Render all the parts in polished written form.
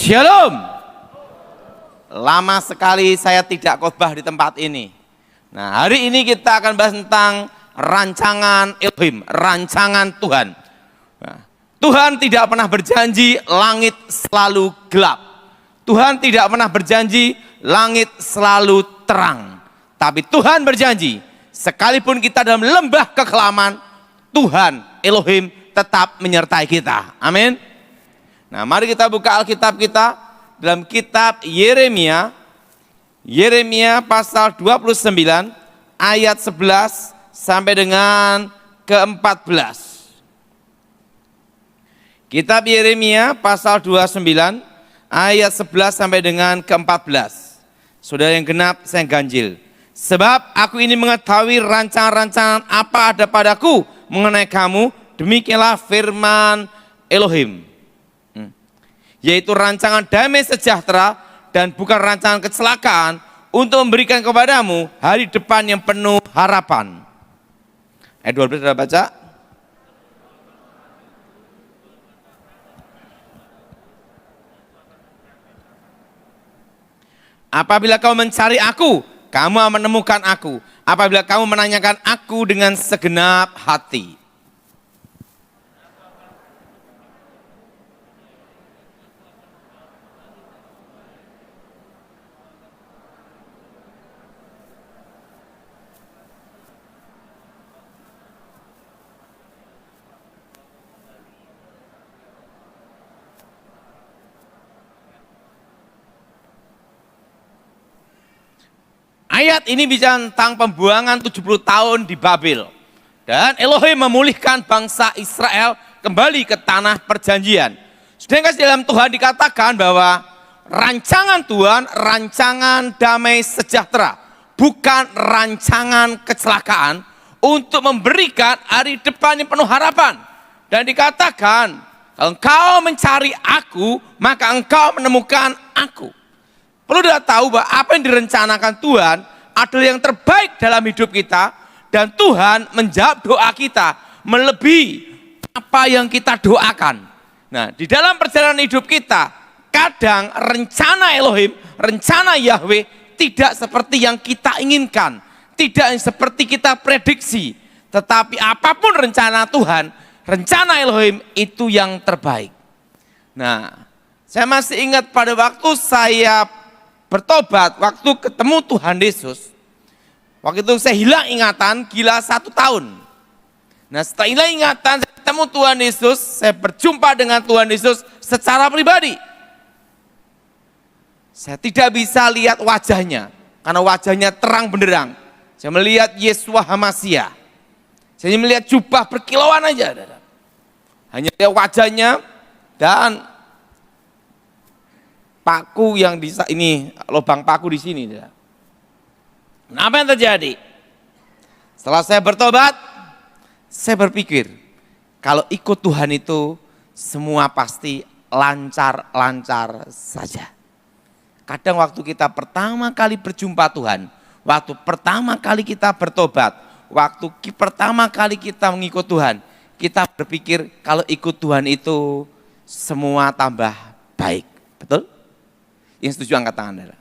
Shalom. Lama sekali saya tidak khotbah di tempat ini. Nah, hari ini kita akan bahas tentang rancangan Elohim, rancangan Tuhan. Nah, Tuhan tidak pernah berjanji langit selalu gelap. Tuhan tidak pernah berjanji langit selalu terang. Tapi Tuhan berjanji, sekalipun kita dalam lembah kekelaman, Tuhan Elohim tetap menyertai kita. Amin. Nah, mari kita buka Alkitab kita dalam kitab Yeremia. Yeremia pasal 29 ayat 11 sampai dengan ke-14. Kitab Yeremia pasal 29 ayat 11 sampai dengan ke-14. Saudara yang genap, saya ganjil. Sebab aku ini mengetahui rancangan-rancangan apa ada padaku mengenai kamu, demikianlah firman Elohim. Yaitu rancangan damai sejahtera dan bukan rancangan kecelakaan, untuk memberikan kepadamu hari depan yang penuh harapan. Ayat 12 sudah baca. Apabila kamu mencari aku, kamu akan menemukan aku. Apabila kamu menanyakan aku dengan segenap hati. Ayat ini bicara tentang pembuangan 70 tahun di Babel. Dan Elohim memulihkan bangsa Israel kembali ke tanah perjanjian. Sedangkan dalam Tuhan dikatakan bahwa rancangan Tuhan, rancangan damai sejahtera, bukan rancangan kecelakaan, untuk memberikan hari depan yang penuh harapan. Dan dikatakan, kalau engkau mencari aku, maka engkau menemukan aku. Perlu kita tahu bahwa apa yang direncanakan Tuhan adalah yang terbaik dalam hidup kita, dan Tuhan menjawab doa kita melebihi apa yang kita doakan. Nah, di dalam perjalanan hidup kita, kadang rencana Elohim, rencana Yahweh tidak seperti yang kita inginkan, tidak seperti kita prediksi. Tetapi apapun rencana Tuhan, rencana Elohim itu yang terbaik. Nah, saya masih ingat pada waktu saya bertobat, waktu ketemu Tuhan Yesus, waktu itu saya hilang ingatan, gila 1 tahun. Nah, setelah hilang ingatan, saya ketemu Tuhan Yesus, saya berjumpa dengan Tuhan Yesus secara pribadi. Saya tidak bisa lihat wajahnya, karena wajahnya terang benderang. Saya melihat Yeshua HaMashiach. Saya melihat jubah berkilauan aja. Hanya lihat wajahnya dan paku yang di ini, lubang paku di sini. Nah, apa yang terjadi? Setelah saya bertobat, saya berpikir, kalau ikut Tuhan itu semua pasti lancar-lancar saja. Kadang waktu kita pertama kali berjumpa Tuhan, waktu pertama kali kita bertobat, waktu pertama kali kita mengikut Tuhan, kita berpikir kalau ikut Tuhan itu semua tambah baik. Betul? Yang setuju angkat tangan.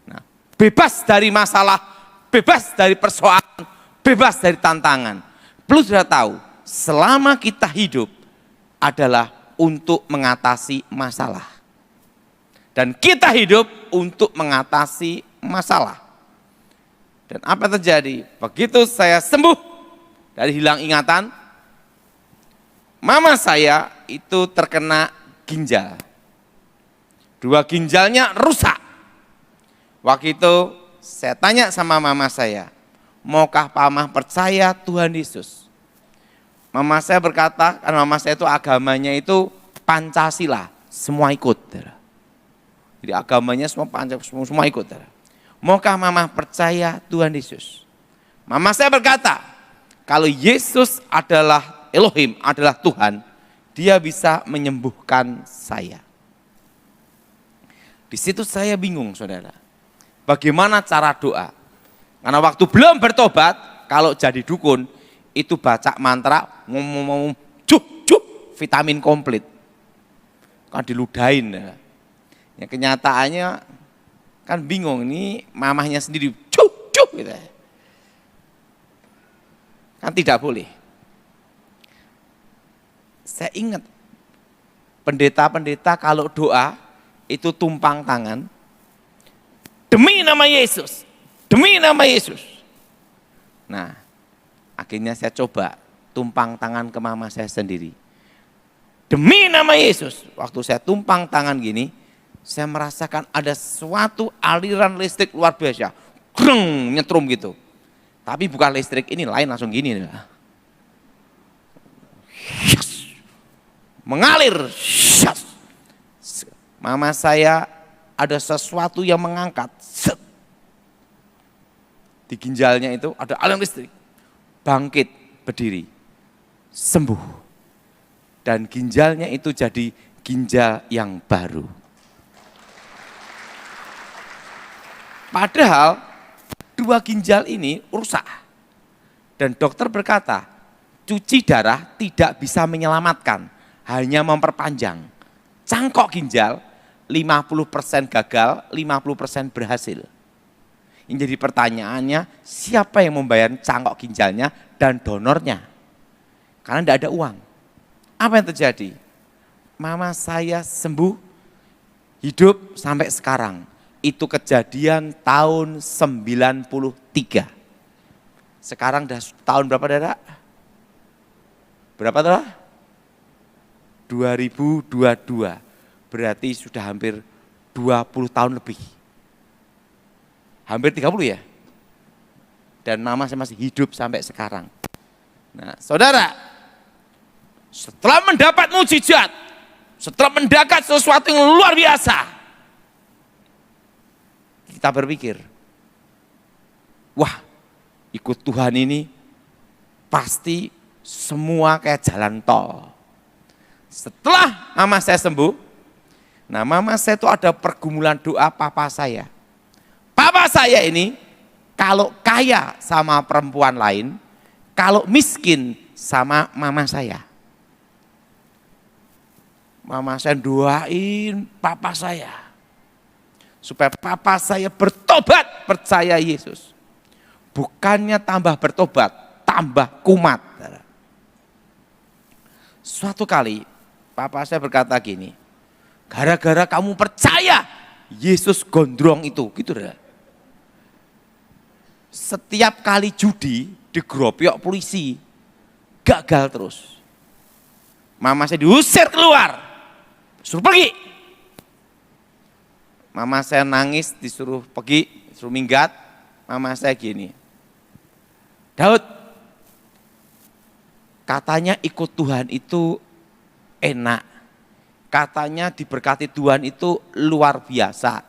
Nah, bebas dari masalah, bebas dari persoalan, bebas dari tantangan. Perlu sudah tahu, selama kita hidup adalah untuk mengatasi masalah. Dan kita hidup untuk mengatasi masalah. Dan apa terjadi? Begitu saya sembuh dari hilang ingatan, mama saya itu terkena ginjal. 2 ginjalnya rusak. Waktu itu saya tanya sama mama saya, maukah mama percaya Tuhan Yesus? Mama saya berkata, karena mama saya itu agamanya itu Pancasila, semua ikut. Jadi agamanya semua Pancasila, semua ikut. Maukah mama percaya Tuhan Yesus? Mama saya berkata, kalau Yesus adalah Elohim, adalah Tuhan, dia bisa menyembuhkan saya. Di situ saya bingung, saudara. Bagaimana cara doa? Karena waktu belum bertobat, kalau jadi dukun, itu baca mantra, ngomong-ngomong, vitamin komplit. kan diludahin. Ya kenyataannya kan bingung, ini mamahnya sendiri cuk gitu. Kan tidak boleh. Saya ingat pendeta-pendeta kalau doa itu tumpang tangan, demi nama Yesus, demi nama Yesus. Nah, akhirnya saya coba tumpang tangan ke mama saya sendiri. Demi nama Yesus, waktu saya tumpang tangan gini, saya merasakan ada suatu aliran listrik luar biasa, greng, nyetrum gitu. Tapi bukan listrik ini, lain langsung gini. Mengalir. Mama saya ada sesuatu yang mengangkat. Di ginjalnya itu ada aliran listrik. Bangkit, berdiri, sembuh. Dan ginjalnya itu jadi ginjal yang baru. Padahal dua ginjal ini rusak. Dan dokter berkata, cuci darah tidak bisa menyelamatkan, hanya memperpanjang. Cangkok ginjal 50% gagal, 50% berhasil. Ini jadi pertanyaannya, siapa yang membayar cangkok ginjalnya dan donornya? Karena tidak ada uang. Apa yang terjadi? Mama saya sembuh, hidup sampai sekarang. Itu kejadian tahun 93. Sekarang udah tahun berapa, Dara? Berapa, Dara? 2022. Berarti sudah hampir 20 tahun lebih. Hampir 30 ya? Dan mama saya masih hidup sampai sekarang. Nah, saudara, setelah mendapat mujizat, setelah mendapat sesuatu yang luar biasa, kita berpikir, wah, ikut Tuhan ini pasti semua kayak jalan tol. Setelah mama saya sembuh, nah mama saya itu ada pergumulan doa papa saya. Papa saya ini kalau kaya sama perempuan lain, kalau miskin sama mama saya. Mama saya doain papa saya supaya papa saya bertobat, percaya Yesus. Bukannya tambah bertobat, tambah kumat. Suatu kali papa saya berkata gini, gara-gara kamu percaya Yesus gondrong itu, gitu dah. Setiap kali judi digerobyok polisi, gagal terus. Mama saya diusir keluar, suruh pergi. Mama saya nangis, disuruh pergi, suruh minggat. Mama saya gini, Daud, katanya ikut Tuhan itu enak. Katanya diberkati Tuhan itu luar biasa.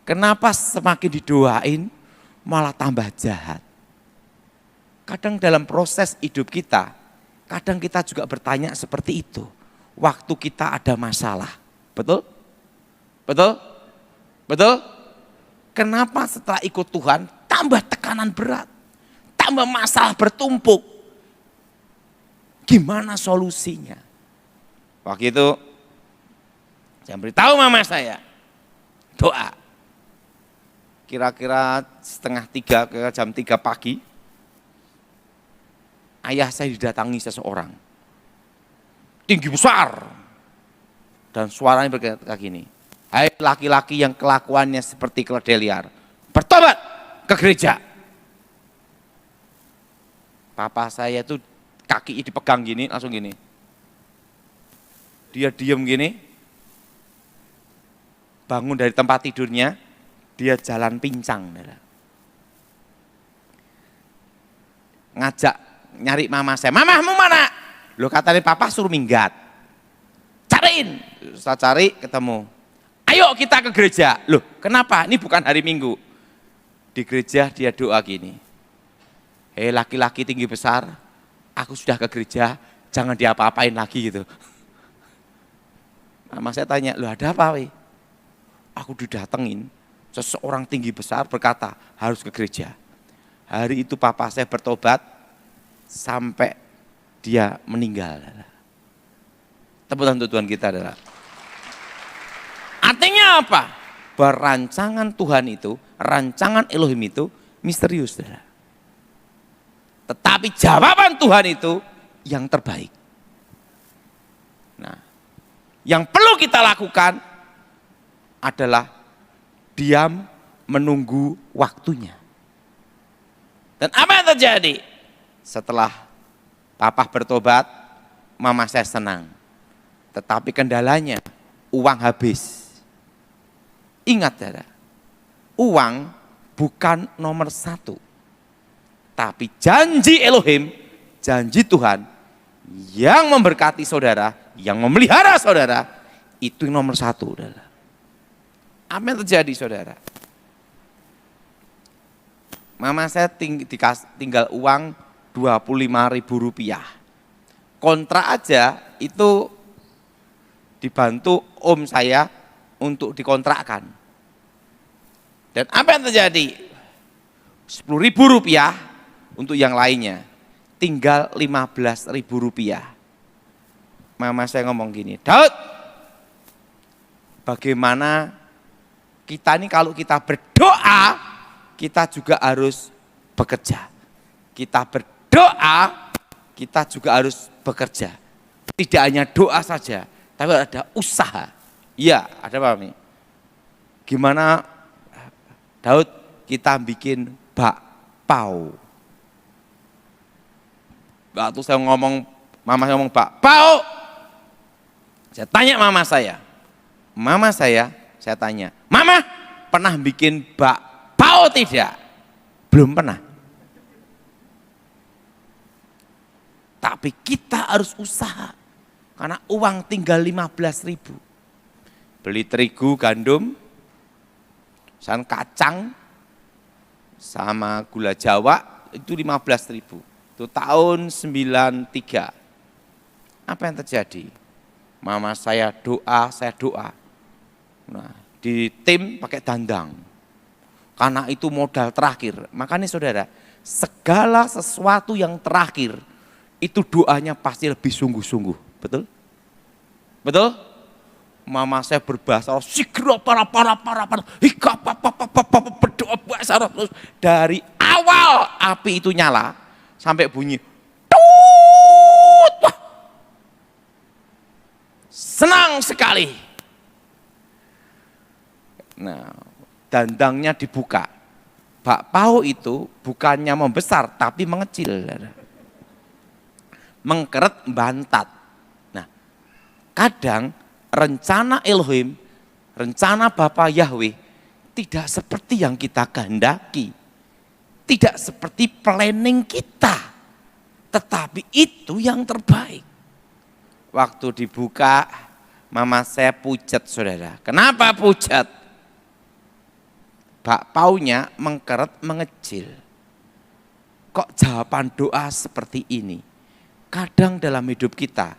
Kenapa semakin didoain malah tambah jahat? Kadang dalam proses hidup kita, kadang kita juga bertanya seperti itu. Waktu kita ada masalah, betul? Betul? Betul? Kenapa setelah ikut Tuhan tambah tekanan berat, tambah masalah bertumpuk? Gimana solusinya? Waktu itu saya beritahu mama saya, doa. Kira-kira setengah 3 ke jam 3 pagi, ayah saya didatangi seseorang. Tinggi besar. Dan suaranya berkata gini, hai laki-laki yang kelakuannya seperti keledai liar, bertobat ke gereja. Papa saya itu kaki dipegang gini, langsung gini. Dia diem gini, bangun dari tempat tidurnya, dia jalan pincang. Ngajak nyari mama saya, mamahmu mana? Loh katanya papa suruh minggat. Cariin, saya cari ketemu. Ayo kita ke gereja. Loh kenapa? Ini bukan hari Minggu. Di gereja dia doa gini, hei laki-laki tinggi besar, aku sudah ke gereja, jangan diapa-apain lagi gitu. Mama saya tanya, loh ada apa weh? Aku didatengin, seseorang tinggi besar berkata harus ke gereja. Hari itu papa saya bertobat sampai dia meninggal. Tepuk tangan untuk Tuhan kita adalah. Artinya apa? Berancangan Tuhan itu, rancangan Elohim itu misterius, saudara. Tetapi jawaban Tuhan itu yang terbaik. Nah, yang perlu kita lakukan adalah diam menunggu waktunya. Dan apa yang terjadi? Setelah papa bertobat, mama saya senang. Tetapi kendalanya, uang habis. Ingat, saudara, uang bukan nomor satu. Tapi janji Elohim, janji Tuhan yang memberkati saudara, yang memelihara saudara, itu yang nomor satu, saudara. Apa yang terjadi, saudara? Mama saya tinggal uang 25.000 rupiah. Kontrak aja itu dibantu om saya untuk dikontrakkan. Dan apa yang terjadi? 10.000 rupiah untuk yang lainnya. Tinggal 15.000 rupiah. Mama saya ngomong gini, Daud, bagaimana kita ini kalau kita berdoa, kita juga harus bekerja. Kita berdoa, kita juga harus bekerja. Tidak hanya doa saja, tapi ada usaha. Iya, ada apa nih? Gimana Daud kita bikin bakpao. Waktu saya ngomong, mama saya ngomong bakpao. Saya tanya mama saya tanya, Mama pernah bikin bakpao tidak? Belum pernah. Tapi kita harus usaha. Karena uang tinggal 15.000. Beli terigu, gandum, san kacang, sama gula Jawa, itu 15.000. Itu tahun 93. Apa yang terjadi? Mama saya doa, saya doa. Nah, di tim pakai dandang. Karena itu modal terakhir. Makanya saudara, segala sesuatu yang terakhir, itu doanya pasti lebih sungguh-sungguh. Betul? Betul? Mama saya berbahasa sigro para hika berdoa bahasa terus dari awal api itu nyala sampai bunyi tut. Wah. Senang sekali. Nah, dandangnya dibuka. Bakpao itu bukannya membesar tapi mengecil. Mengkeret bantat. Nah, kadang rencana Elohim, rencana Bapa Yahweh tidak seperti yang kita kehendaki. Tidak seperti planning kita. Tetapi itu yang terbaik. Waktu dibuka, mama saya pucat, saudara. Kenapa pucat? Bakpaunya mengkeret mengecil. Kok jawaban doa seperti ini? Kadang dalam hidup kita,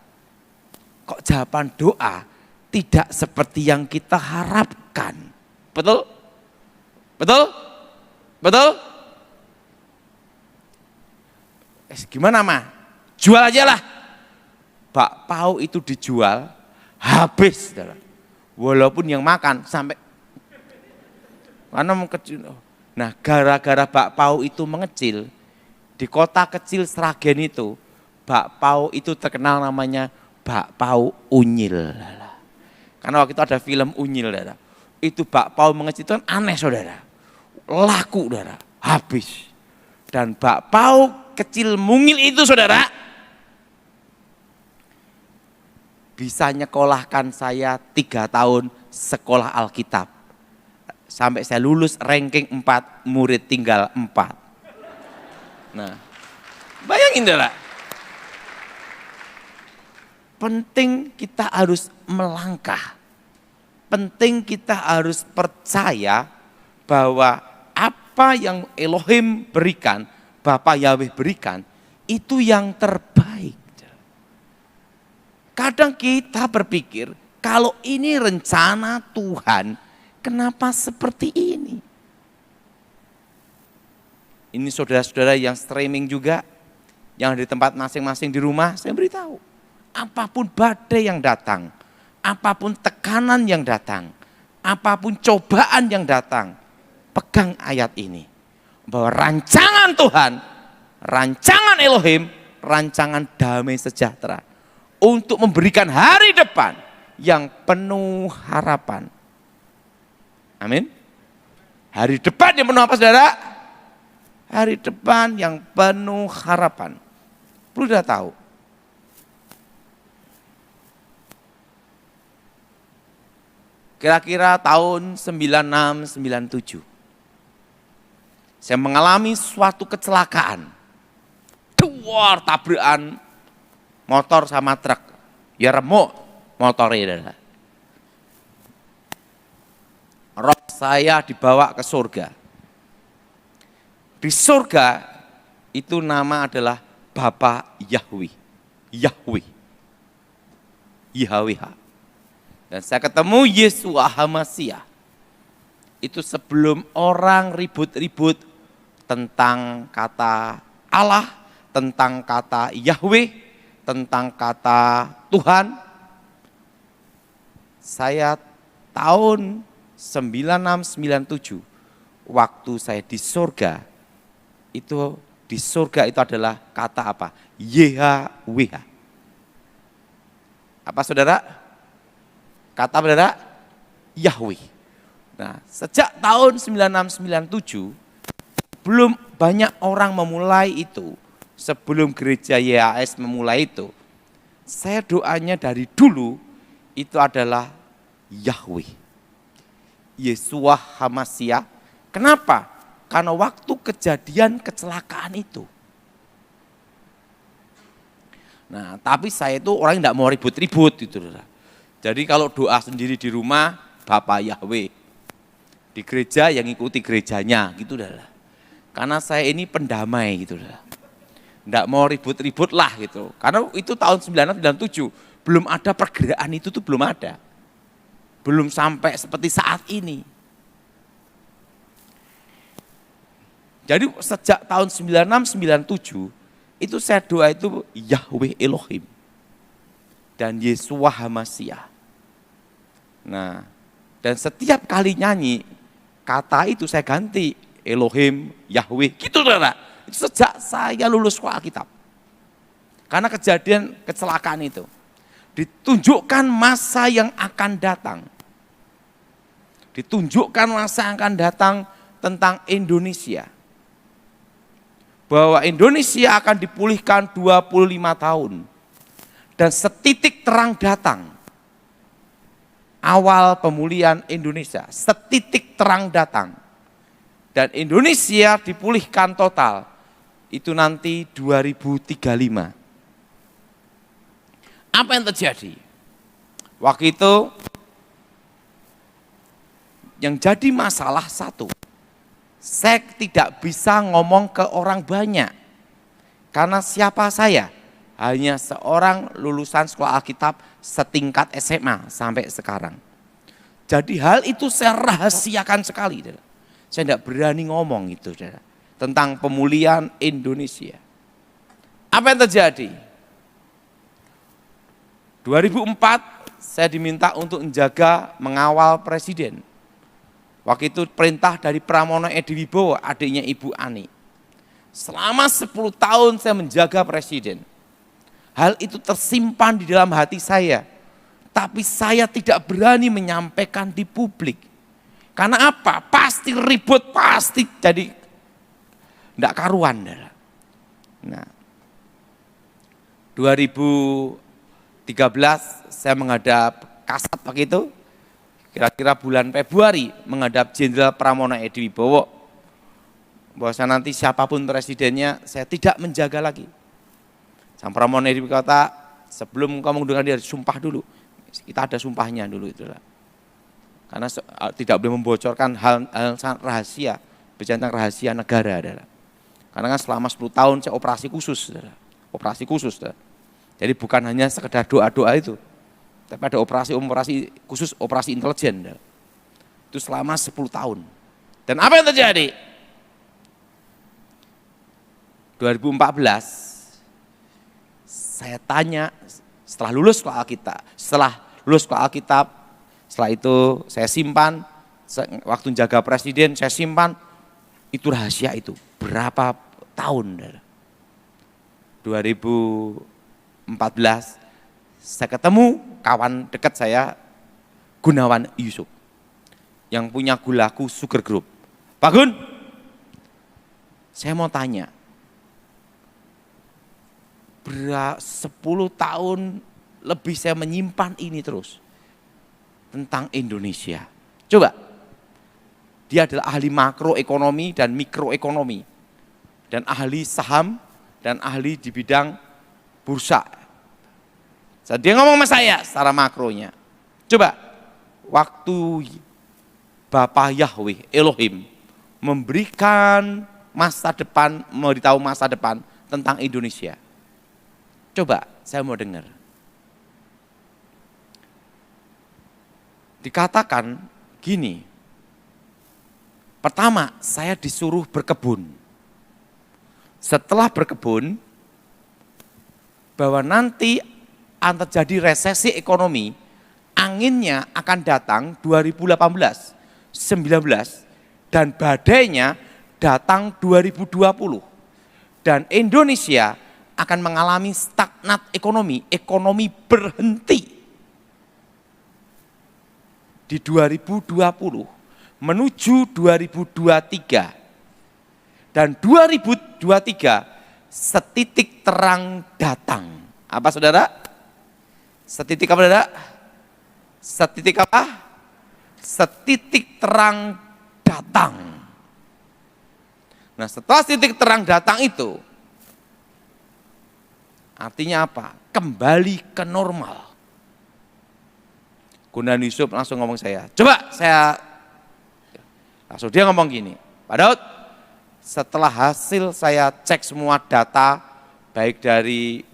kok jawaban doa tidak seperti yang kita harapkan. Betul? Betul? Betul? Gimana mah? Jual aja lah. Bakpao itu dijual, habis. Walaupun yang makan sampai, karena mengecil. Nah, gara-gara bakpao itu mengecil, di kota kecil Sragen itu, bakpao itu terkenal namanya bakpao unyil. Karena waktu itu ada film Unyil, saudara. Itu bakpao mengecil itu kan aneh, saudara. Laku, saudara. Habis. Dan bakpao kecil mungil itu, saudara, bisa nyekolahkan saya 3 tahun sekolah Alkitab. Sampai saya lulus ranking 4, murid tinggal 4. Nah, bayangin, saudara. Penting kita harus melangkah. Penting kita harus percaya bahwa apa yang Elohim berikan, Bapa Yahweh berikan, itu yang terbaik. Kadang kita berpikir, kalau ini rencana Tuhan, kenapa seperti ini? Ini saudara-saudara yang streaming juga, yang di tempat masing-masing di rumah, saya beritahu. Apapun badai yang datang, apapun tekanan yang datang, apapun cobaan yang datang, pegang ayat ini. Bahwa rancangan Tuhan, rancangan Elohim, rancangan damai sejahtera. Untuk memberikan hari depan yang penuh harapan. Amin. Hari depan yang penuh apa saudara? Hari depan yang penuh harapan. Perlu sudah tahu. Kira-kira tahun 96-97. Saya mengalami suatu kecelakaan. Duar tabrakan motor sama truk. Ya remuk motornya. Roh saya dibawa ke surga. Di surga itu nama adalah Bapa Yahweh. Yahweh. Yahweh. Dan saya ketemu Yeshua HaMashiach. Itu sebelum orang ribut-ribut tentang kata Allah, tentang kata Yahweh, tentang kata Tuhan. Saya tahun 96-97, waktu saya di surga, itu di surga itu adalah kata apa? YHWH. Apa saudara? Kata saudara? Yahweh. Nah, sejak tahun 96-97, belum banyak orang memulai itu. Sebelum gereja YAS memulai itu, saya doanya dari dulu itu adalah Yahweh. Yeshua HaMashiach. Kenapa? Karena waktu kejadian kecelakaan itu. Nah, tapi saya itu orang yang tidak mau ribut-ribut gitu. Jadi kalau doa sendiri di rumah, Bapak Yahweh. Di gereja yang ikuti gerejanya gitu dah. Karena saya ini pendamai gitu dah. Tidak mau ribut-ribut lah gitu. Karena itu tahun 96-97, belum ada pergerakan itu tuh belum ada. Belum sampai seperti saat ini. Jadi sejak tahun 96-97, itu saya doa itu Yahweh Elohim. Dan Yeshua HaMashiach. Nah, dan setiap kali nyanyi, kata itu saya ganti Elohim, Yahweh, gitu saudara. Itu sejak saya lulus sekolah Alkitab. Karena kejadian kecelakaan itu. Ditunjukkan masa yang akan datang. Ditunjukkan masa yang akan datang tentang Indonesia. Bahwa Indonesia akan dipulihkan 25 tahun. Dan setitik terang datang. Awal pemulihan Indonesia, setitik terang datang. Dan Indonesia dipulihkan total. Itu nanti 2035. Apa yang terjadi? Waktu itu yang jadi masalah satu. Saya tidak bisa ngomong ke orang banyak. Karena siapa saya? Hanya seorang lulusan sekolah Alkitab setingkat SMA sampai sekarang. Jadi hal itu saya rahasiakan sekali. Saya tidak berani ngomong itu. Tentang pemulihan Indonesia. Apa yang terjadi? 2004 saya diminta untuk menjaga mengawal presiden. Waktu itu perintah dari Pramono Edi Wibowo, adiknya Ibu Ani. Selama 10 tahun saya menjaga presiden. Hal itu tersimpan di dalam hati saya. Tapi saya tidak berani menyampaikan di publik. Karena apa? Pasti ribut, pasti jadi tidak karuan. Nah, 2013 saya menghadap Kasat waktu itu, kira-kira bulan Februari menghadap Jenderal Pramono Edi Wibowo. Bahwa nanti siapapun presidennya saya tidak menjaga lagi. Sang Pramono Edi berkata, sebelum kamu mengundurkan diri, sumpah dulu. Kita ada sumpahnya dulu itu. Karena tidak boleh membocorkan hal sangat rahasia, bicara tentang rahasia negara. Adalah. Karena kan selama 10 tahun saya operasi khusus. Operasi khusus. Jadi bukan hanya sekedar doa-doa itu. Tapi ada operasi khusus, operasi intelijen. Itu selama 10 tahun. Dan apa yang terjadi? 2014, saya tanya setelah lulus sekolah Alkitab, Setelah itu saya simpan, waktu jaga presiden saya simpan, itu rahasia itu. Berapa tahun? 2014 saya ketemu kawan dekat saya, Gunawan Yusuf, yang punya Gulaku Sugar Group. Pak Gun, saya mau tanya, 10 tahun lebih saya menyimpan ini terus tentang Indonesia. Coba, dia adalah ahli makroekonomi dan mikroekonomi, dan ahli saham, dan ahli di bidang bursa. Dia ngomong sama saya secara makronya. Coba, waktu Bapak Yahweh, Elohim, memberikan masa depan, memberitahu masa depan tentang Indonesia. Coba, saya mau dengar. Dikatakan gini, pertama saya disuruh berkebun. Setelah berkebun, bahwa nanti akan terjadi resesi ekonomi, anginnya akan datang 2018, 19, dan badainya datang 2020. Dan Indonesia akan mengalami stagnat ekonomi, ekonomi berhenti. Di 2020 menuju 2023. Dan 2023 setitik terang datang. Apa saudara? Setitik apa saudara? Setitik apa? Setitik terang datang. Nah, setelah titik terang datang itu, artinya apa? Kembali ke normal. Gunawan Yusuf langsung ngomong saya, coba saya, langsung dia ngomong gini, Pak Daud, setelah hasil saya cek semua data, baik dari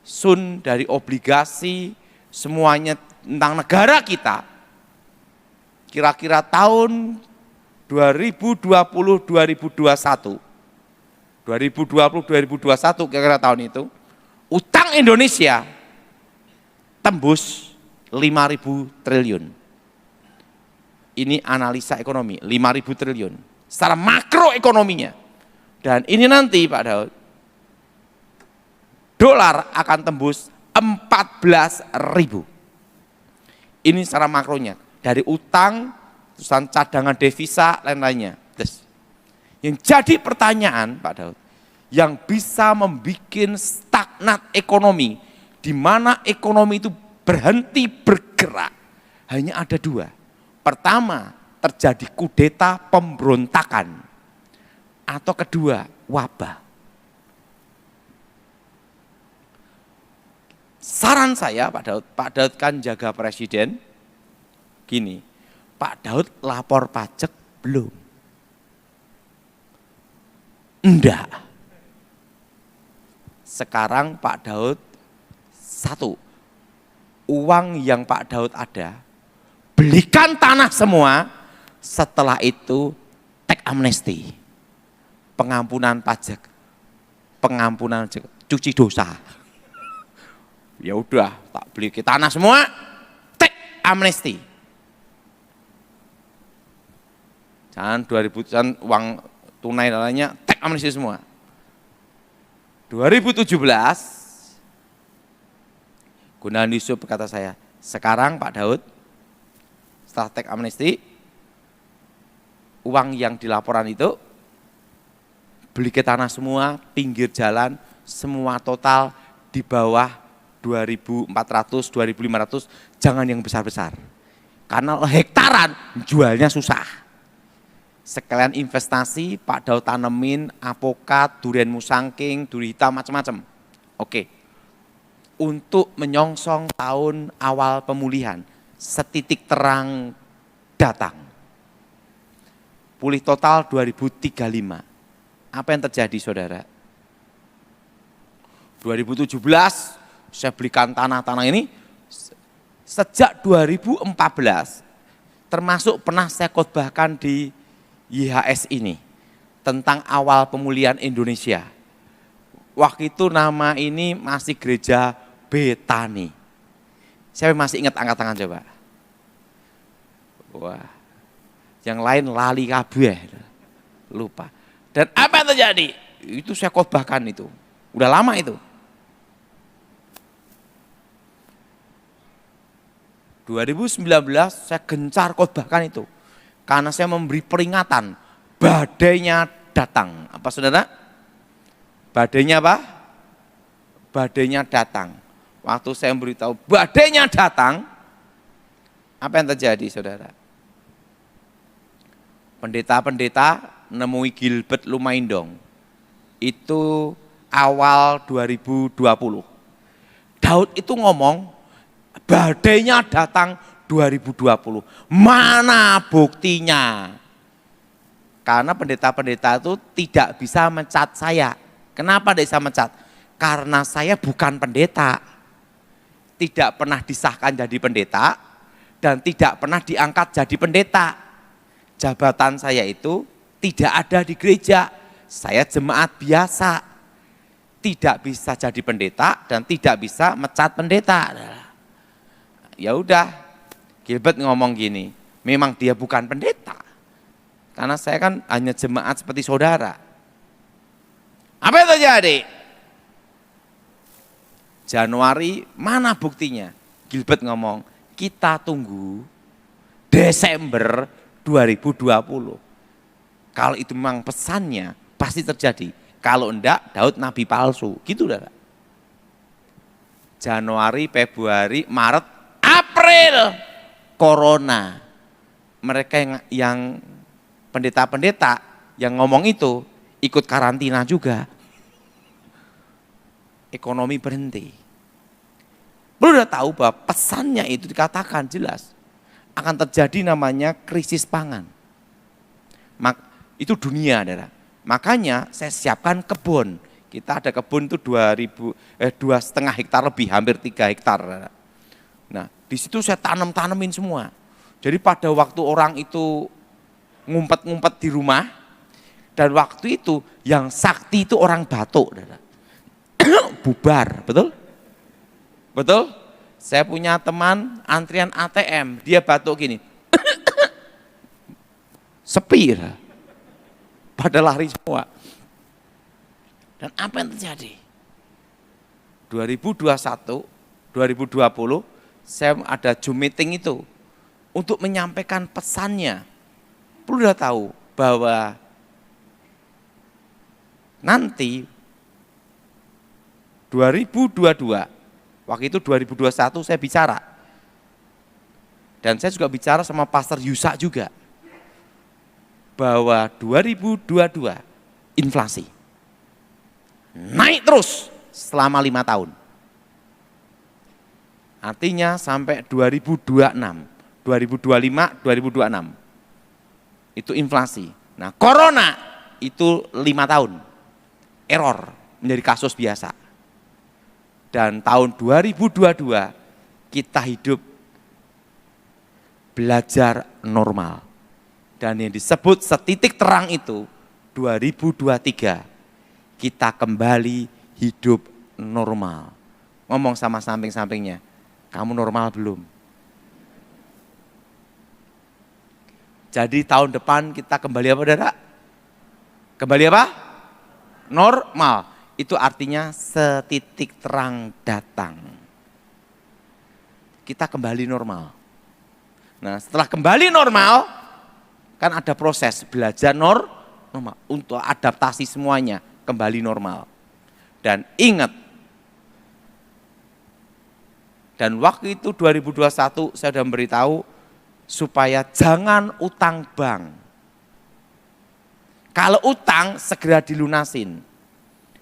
Sun, dari obligasi, semuanya tentang negara kita, kira-kira tahun 2020-2021, 2020-2021 kira-kira tahun itu, utang Indonesia tembus 5.000 triliun. Ini analisa ekonomi, 5.000 triliun. Secara makroekonominya. Dan ini nanti Pak Daud, dolar akan tembus 14.000. Ini secara makronya. Dari utang, terusan cadangan devisa, lain-lainnya. Yang jadi pertanyaan Pak Daud, yang bisa membuat stagnat ekonomi, di mana ekonomi itu berhenti bergerak, hanya ada dua. Pertama, terjadi kudeta pemberontakan. Atau kedua, wabah. Saran saya Pak Daud kan jaga presiden, gini, Pak Daud lapor pajak belum? Enggak. Sekarang Pak Daud, satu, uang yang Pak Daud ada, belikan tanah semua, setelah itu teks amnesti, pengampunan pajak, pengampunan cuci dosa. Ya udah, tak beli ke tanah semua, teks amnesti. Jangan 2000 uang tunai lainnya, teks amnesti semua. 2017 Gunawan Yusuf berkata saya, sekarang Pak Daud, setelah teks amnesti, uang yang di laporan itu, beli ke tanah semua, pinggir jalan, semua total di bawah 2.400, 2.500, jangan yang besar-besar. Karena hektaran jualnya susah. Sekalian investasi, Pak Daud tanemin apokat, durian musangking, duri hitam, macam-macam. Oke. Untuk menyongsong tahun awal pemulihan, setitik terang datang. Pulih total 2035. Apa yang terjadi saudara? 2017 saya belikan tanah-tanah ini, sejak 2014 termasuk pernah saya khotbahkan di YHS ini tentang awal pemulihan Indonesia. Waktu itu nama ini masih gereja Betani. Saya masih ingat, angkat tangan coba. Wah, yang lain lali kabeh, lupa. Dan apa yang terjadi? Itu saya khotbahkan itu, udah lama itu. 2019 saya gencar khotbahkan itu, karena saya memberi peringatan, badainya datang. Apa saudara? Badainya apa? Badainya datang. Waktu saya memberitahu badainya datang, apa yang terjadi saudara? Pendeta-pendeta nemui Gilbert Lumaindong. Itu awal 2020. Daud itu ngomong, badainya datang 2020. Mana buktinya? Karena pendeta-pendeta itu tidak bisa mencat saya. Kenapa tidak bisa mencat? Karena saya bukan pendeta. Tidak pernah disahkan jadi pendeta dan tidak pernah diangkat jadi pendeta. Jabatan saya itu tidak ada di gereja. Saya jemaat biasa. Tidak bisa jadi pendeta dan tidak bisa mencat pendeta. Ya udah, Gilbert ngomong gini, memang dia bukan pendeta. Karena saya kan hanya jemaat seperti saudara. Apa yang terjadi? Januari, mana buktinya? Gilbert ngomong, kita tunggu Desember 2020. Kalau itu memang pesannya, pasti terjadi. Kalau enggak, Daud nabi palsu. Gitu udah. Januari, Februari, Maret, April, Corona. Mereka yang pendeta-pendeta yang ngomong itu ikut karantina juga. Ekonomi berhenti. Perlu udah tahu bahwa pesannya itu dikatakan jelas akan terjadi namanya krisis pangan. Itu dunia, saudara. Makanya saya siapkan kebun. Kita ada kebun itu 2,5 hektar lebih, hampir 3 hektar. Saudara. Nah, di situ saya tanemin semua. Jadi pada waktu orang itu ngumpet-ngumpet di rumah, dan waktu itu yang sakti itu orang batuk, saudara. Bubar, betul? Betul? Saya punya teman antrian ATM, dia batuk gini. Sepi. Pada lari semua. Dan apa yang terjadi? 2021, 2020, saya ada Zoom meeting itu untuk menyampaikan pesannya. Perlu udah tahu bahwa nanti 2022, waktu itu 2021 saya bicara. Dan saya juga bicara sama Pastor Yusa juga. Bahwa 2022 inflasi. Naik terus selama 5 tahun. Artinya sampai 2026, 2025, 2026. Itu inflasi. Nah, corona itu 5 tahun. Error, menjadi kasus biasa. Dan tahun 2022 kita hidup belajar normal. Dan yang disebut setitik terang itu 2023 kita kembali hidup normal. Ngomong sama samping-sampingnya, kamu normal belum? Jadi tahun depan kita kembali apa, saudara? Kembali apa? Normal. Itu artinya setitik terang datang. Kita kembali normal. Nah, setelah kembali normal, kan ada proses belajar normal untuk adaptasi semuanya kembali normal. Dan ingat, dan waktu itu 2021 saya sudah memberitahu supaya jangan utang bank. Kalau utang segera dilunasin.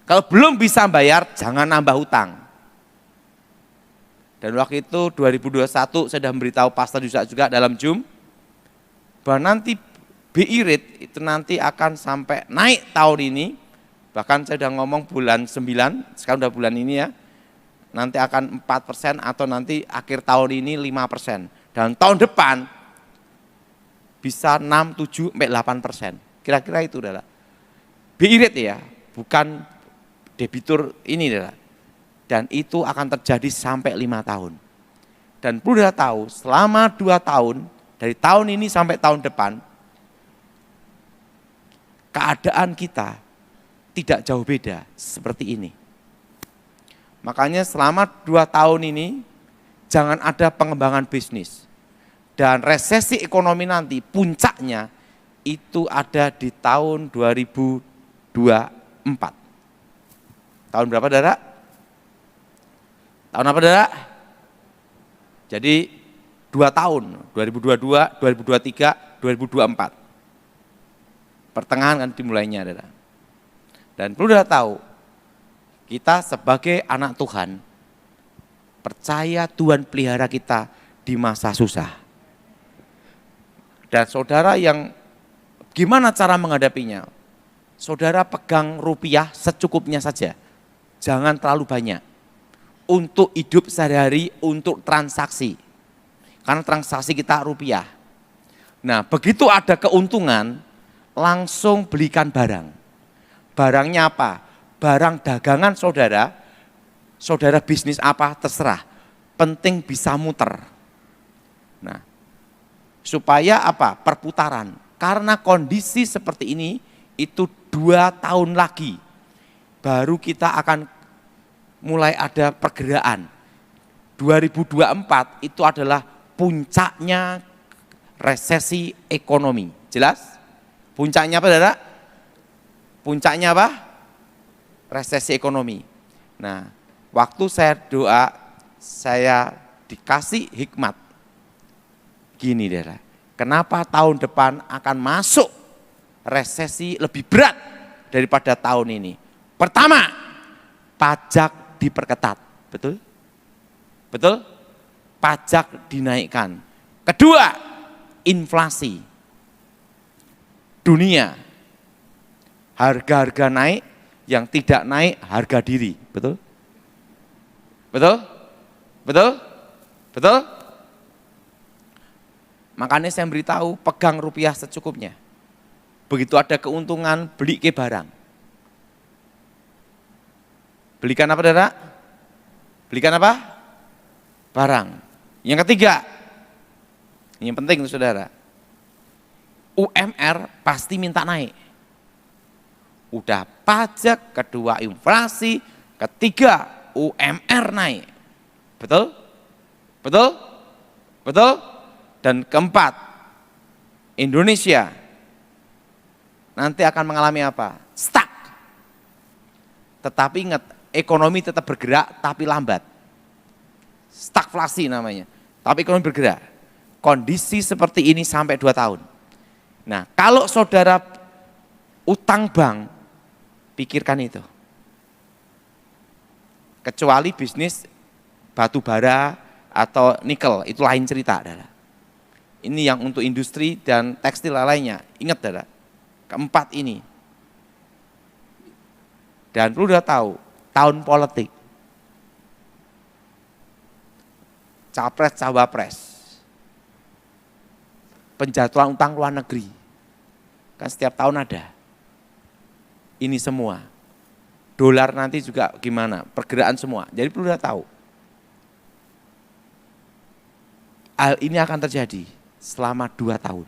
Kalau belum bisa bayar, jangan nambah utang. Dan waktu itu 2021 saya sudah memberitahu Pastor Yusa juga dalam Zoom, bahwa nanti BI rate itu nanti akan sampai naik tahun ini, bahkan saya sudah ngomong bulan 9, sekarang udah bulan ini ya, nanti akan 4% atau nanti akhir tahun ini 5%. Dan tahun depan bisa 6, 7, 8%. Kira-kira itu adalah BI rate ya, bukan debitur ini adalah. Dan itu akan terjadi sampai 5 tahun. Dan perlu tahu, selama 2 tahun dari tahun ini sampai tahun depan, keadaan kita tidak jauh beda seperti ini. Makanya selama 2 tahun ini, jangan ada pengembangan bisnis. Dan resesi ekonomi nanti, puncaknya itu ada di tahun 2024. Tahun berapa, Saudara? Tahun apa, Saudara? Jadi 2 tahun, 2022, 2023, 2024. Pertengahan kan dimulainya, Saudara. Dan perlu Saudara tahu, kita sebagai anak Tuhan, percaya Tuhan pelihara kita di masa susah. Dan saudara yang gimana cara menghadapinya? Saudara pegang rupiah secukupnya saja, jangan terlalu banyak. Untuk hidup sehari-hari, untuk transaksi. Karena transaksi kita rupiah. Nah, begitu ada keuntungan, langsung belikan barang. Barangnya apa? Barang dagangan saudara, saudara bisnis apa terserah. Penting bisa muter. Nah, supaya apa? Perputaran. Karena kondisi seperti ini, itu 2 tahun lagi, baru kita akan mulai ada pergerakan. 2024 itu adalah puncaknya resesi ekonomi. Jelas? Puncaknya apa, Saudara? Puncaknya apa? Resesi ekonomi. Nah, waktu saya doa, saya dikasih hikmat. Gini, Saudara. Kenapa tahun depan akan masuk resesi lebih berat daripada tahun ini? Pertama, pajak diperketat. Betul? Betul? Pajak dinaikkan. Kedua, inflasi. Dunia, harga-harga naik, yang tidak naik harga diri. Betul? Betul? Betul? Betul? Makanya saya beritahu, pegang rupiah secukupnya. Begitu ada keuntungan, beli ke barang. Belikan apa, Saudara? Belikan apa? Barang. Yang ketiga, ini yang penting Saudara, UMR pasti minta naik. Udah pajak, kedua inflasi, ketiga UMR naik. Betul? Betul? Betul? Dan keempat, Indonesia nanti akan mengalami apa? Stuck. Tetapi ingat, ekonomi tetap bergerak tapi lambat. Stagflasi namanya. Tapi ekonomi bergerak. Kondisi seperti ini sampai 2 tahun. Nah, kalau saudara utang bank, pikirkan itu. Kecuali bisnis batu bara atau nikel, itu lain cerita. Adalah. Ini yang untuk industri dan tekstil lainnya. Ingat, Saudara, keempat ini. Dan perlu sudah tahu, tahun politik. Capres, cawapres. Penjatuhan utang luar negeri. Kan setiap tahun ada. Ini semua. Dolar nanti juga gimana, pergerakan semua. Jadi perlu sudah tahu. Hal ini akan terjadi selama 2 tahun.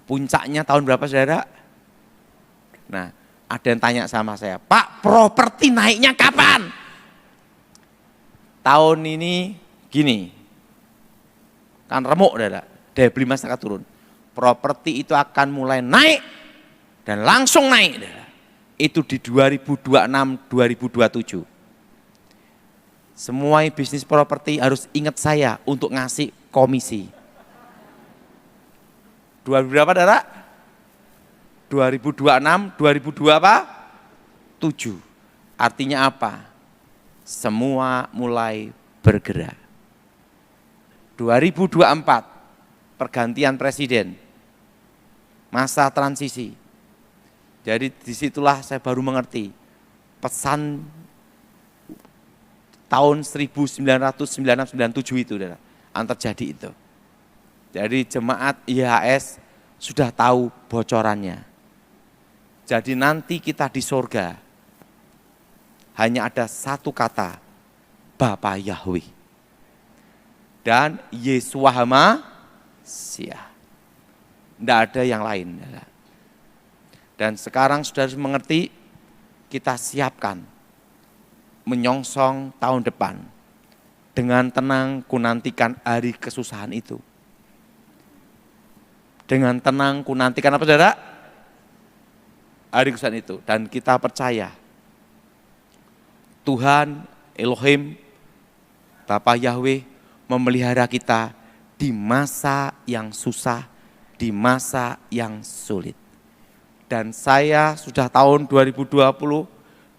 Puncaknya tahun berapa, Saudara? Nah, ada yang tanya sama saya, Pak, properti naiknya kapan? Tahun ini gini, kan remuk, Saudara, daya beli masyarakat turun. Properti itu akan mulai naik dan langsung naik, Saudara. Itu di 2026-2027. Semua bisnis properti harus ingat saya untuk ngasih komisi. 2000 berapa, Saudara? 2026, 2027. Artinya apa? Semua mulai bergerak. 2024, pergantian presiden, masa transisi. Jadi disitulah saya baru mengerti pesan tahun 1997 itu, akan terjadi itu. Jadi jemaat IHS sudah tahu bocorannya. Jadi nanti kita di surga hanya ada satu kata, Bapa Yahweh. dan Yeshua HaMasyiah. Tidak ada yang lain. Dan sekarang sudah harus mengerti, kita siapkan menyongsong tahun depan. Dengan tenang ku nantikan hari kesusahan itu. Dengan tenang ku nantikan apa saudara? Hari kesusahan itu. Dan kita percaya Tuhan Elohim, Bapa Yahweh memelihara kita di masa yang susah, di masa yang sulit. Dan saya sudah tahun 2020,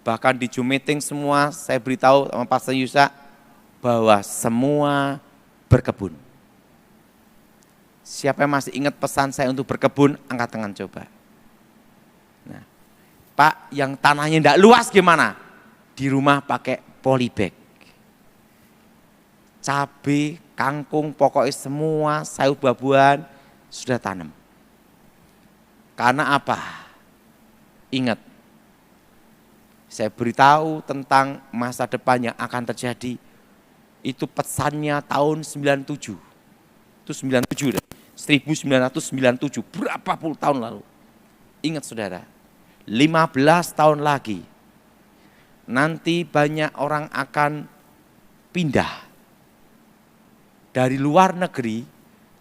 bahkan di Zoom meeting semua saya beritahu sama Pastor Yusa bahwa semua berkebun. Siapa yang masih ingat pesan saya untuk berkebun, angkat tangan coba. Nah, Pak, yang tanahnya tidak luas gimana? Di rumah pakai polybag. Cabai, kangkung, pokoknya semua sayur buah-buahan sudah tanam. Karena apa? Ingat, saya beritahu tentang masa depan yang akan terjadi. Itu pesannya tahun 97. Itu 97 deh. 1997, berapa puluh tahun lalu. Ingat saudara, 15 tahun lagi, nanti banyak orang akan pindah dari luar negeri,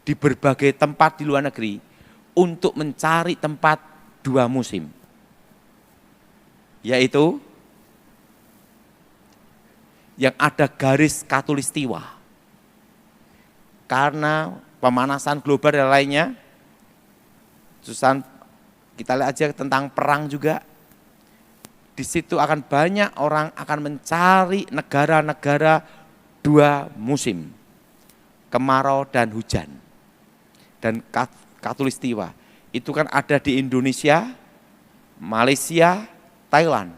di berbagai tempat di luar negeri, untuk mencari tempat 2 musim. Yaitu yang ada garis khatulistiwa. Karena pemanasan global dan lainnya, Susan, kita lihat aja tentang perang juga. Di situ akan banyak orang akan mencari negara-negara 2 musim, kemarau dan hujan. Dan khatulistiwa itu kan ada di Indonesia, Malaysia, Thailand.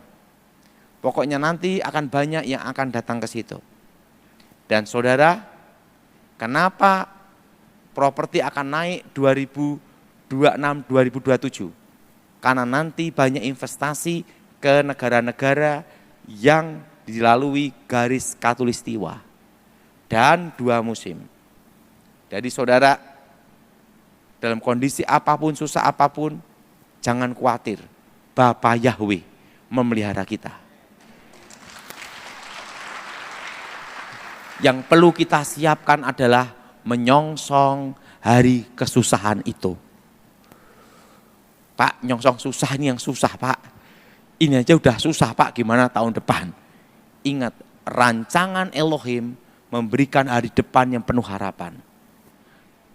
Pokoknya nanti akan banyak yang akan datang ke situ. Dan saudara, kenapa properti akan naik 2026-2027? Karena nanti banyak investasi ke negara-negara yang dilalui garis khatulistiwa dan 2 musim. Jadi saudara, dalam kondisi apapun, susah apapun, jangan khawatir. Bapa Yahweh memelihara kita. Yang perlu kita siapkan adalah menyongsong hari kesusahan itu. Pak, nyongsong susah ini yang susah Pak. Ini aja udah susah Pak, gimana tahun depan? Ingat, rancangan Elohim memberikan hari depan yang penuh harapan.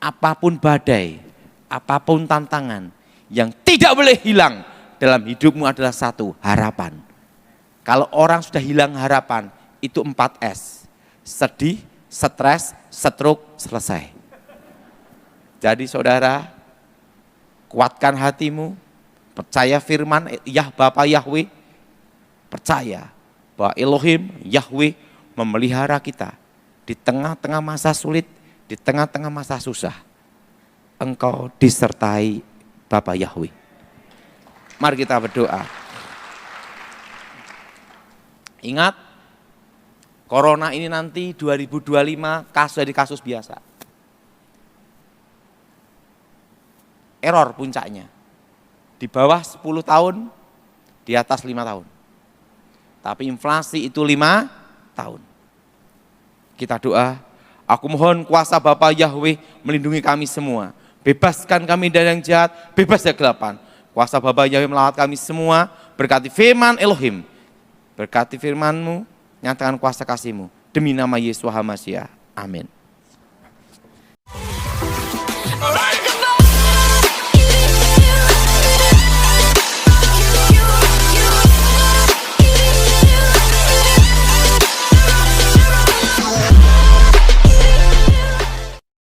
Apapun badai, apapun tantangan, yang tidak boleh hilang dalam hidupmu adalah satu, harapan. Kalau orang sudah hilang harapan, itu 4S. Sedih, stres, stroke, selesai. Jadi saudara, kuatkan hatimu, percaya firman Bapa Yahweh, percaya bahwa Elohim, Yahweh memelihara kita di tengah-tengah masa sulit, di tengah-tengah masa susah. Engkau disertai Bapa Yahweh. Mari kita berdoa. Ingat, Corona ini nanti 2025 kasus dari kasus biasa. Error puncaknya. Di bawah 10 tahun, di atas 5 tahun. Tapi inflasi itu 5 tahun. Kita doa, aku mohon kuasa Bapa Yahweh melindungi kami semua. Bebaskan kami dari yang jahat, bebas dari kegelapan. Kuasa Bapa Yahweh melawat kami semua, berkati firman Elohim. Berkati firman-Mu, nyatakan kuasa kasih-Mu. Demi nama Yeshua HaMasyiah. Amin.